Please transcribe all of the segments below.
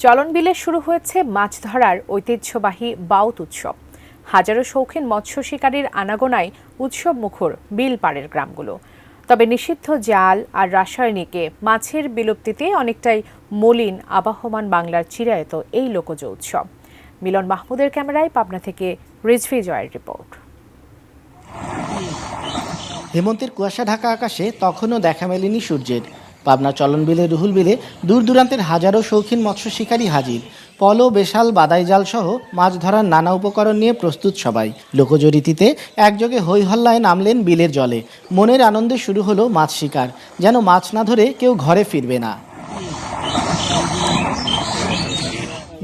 চলনবিলে শুরু হয়েছে মাছ ধরার ঐতিহ্যবাহী বাউত উৎসব। হাজারো শৌখিন মৎস্য শিকারীর আনাগোনায় উৎসব মুখর বিল পাড়ের গ্রামগুলো। তবে নিষিদ্ধ জাল আর রাসায়নিকে মাছের বিলুপ্তিতে অনেকটাই মলিন আবহমান বাংলার চিরায়ত এই লোকজ উৎসব। মিলন মাহমুদের ক্যামেরায় পাবনা থেকে রিজভি জয়ের রিপোর্ট। হেমন্তের কুয়াশা ঢাকা আকাশে তখনও দেখা মেলেনি সূর্যের। পাবনা চলনবিলে রুহুল বিলে দূর দূরান্তের হাজারো শৌখিন মৎস্য শিকারী হাজির। পলো, বেশাল, বাদাই জাল সহ মাছ ধরার নানা উপকরণ নিয়ে প্রস্তুত সবাই। লোকজ রীতিতে একযোগে হৈ হল্লায় নামলেন বিলের জলে। মনের আনন্দে শুরু হলো মাছ শিকার, যেন মাছ না ধরে কেউ ঘরে ফিরবে না।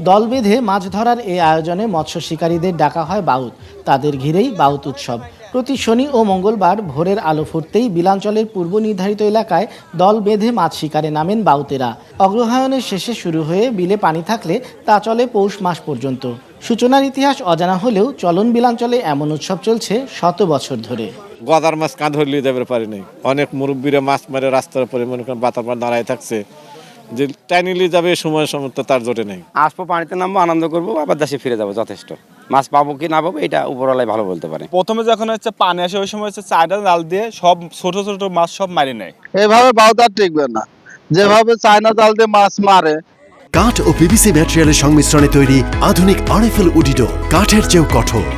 দল বেঁধে মাছ ধরার এই আয়োজনে মৎস্য শিকারীদের ডাকা হয় বাউত। তাদের ঘিরেই বাউত উৎসব। প্রতি শনি ও মঙ্গলবার ভোরের আলো ফুটতেই বিলাঞ্চলের পূর্ব নির্ধারিত এলাকায় দল বেঁধে মাছ শিকারে নামেন বাউতেরা। অগ্রহায়ণের শেষে শুরু হয়ে বিলে পানি থাকলে তা চলে পৌষ মাস পর্যন্ত। সূচনার ইতিহাস অজানা হলেও চলন বিলাঞ্চলে এমন উৎসব চলছে শত বছর ধরে। গদার মাছ কাঁধ হইলে যাবে পারি নাই, অনেক মুরব্বীরা মাছ মারে রাস্তার উপরে মনে করেন বাতার দাঁড়ায় থাকছে, যে টাইনিলি যাবে সময় সমর্থ তার জোটে নাই। আসবো, পানিতে নামবো, আনন্দ করবো, আবার দেশে ফিরে যাবো। যথেষ্ট মাছ পাবো কি না পাবো এটা উপরওয়ালাই ভালো বলতে পারে। প্রথমে যখন পানি আসে ওই সময় চায়না জাল দিয়ে সব ছোট ছোট মাছ সব মারি নেয়। এভাবে বাউত আর টিকবে না, যেভাবে চায়না জাল দিয়ে মাছ মারে। কাঠ ও পিভিসি ম্যাটেরিয়ালের সংমিশ্রণে তৈরি আধুনিক আরএফএল উডিডো, কাঠের চেয়েও কঠোর।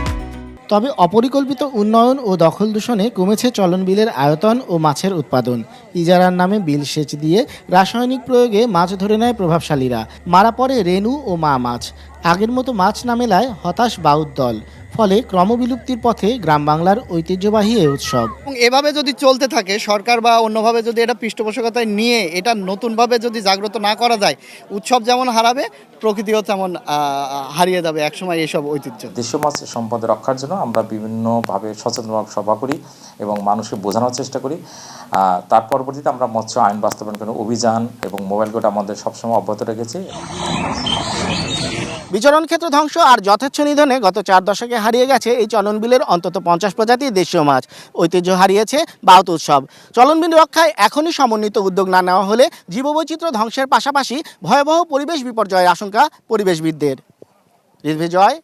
তবে অপরিকল্পিত উন্নয়ন ও দখল দূষণে কমেছে চলন বিলের আয়তন ও মাছের উৎপাদন। ইজারার নামে বিল সেচ দিয়ে রাসায়নিক প্রয়োগে মাছ ধরে নেয় প্রভাবশালীরা। মারা পড়ে রেনু ও মা মাছ। আগের মতো মাছ না মেলায় হতাশ বাউত দল। ফলে ক্রমবিলুপ্তির পথে গ্রাম বাংলার ঐতিহ্যবাহী এই উৎসব। এভাবে যদি চলতে থাকে, সরকার বা অন্যভাবে যদি এটা পৃষ্ঠপোষকতায় নিয়ে এটা নতুনভাবে যদি জাগ্রত না করা যায়, উৎসব যেমন হারাবে, প্রকৃতিও তেমন হারিয়ে যাবে একসময় এসব ঐতিহ্য। দেশীয় মাছ সম্পদ রক্ষার জন্য আমরা বিভিন্নভাবে সচেতনমূলক সভা করি এবং মানুষকে বোঝানোর চেষ্টা করি। তার পরবর্তীতে আমরা মৎস্য আইন বাস্তবায়ন করার অভিযান এবং মোবাইল কোড আমাদের সবসময় অব্যাহত রেখেছি। বিচরণ ক্ষেত্র ধ্বংস আর যথেচ্ছ নিধনে গত 4 দশকে হারিয়ে গেছে এই চলনবিলের অন্তত 50 প্রজাতির দেশীয় মাছ। ঐতিহ্য হারিয়েছে বাউত উৎসব। চলনবিল রক্ষায় এখনই সমন্বিত উদ্যোগ না নেওয়া হলে জীববৈচিত্র্য ধ্বংসের পাশাপাশি ভয়াবহ পরিবেশ বিপর্যয়ের আশঙ্কা পরিবেশবিদদের। রিজভি জয়,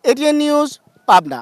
এটিএন নিউজ, পাবনা।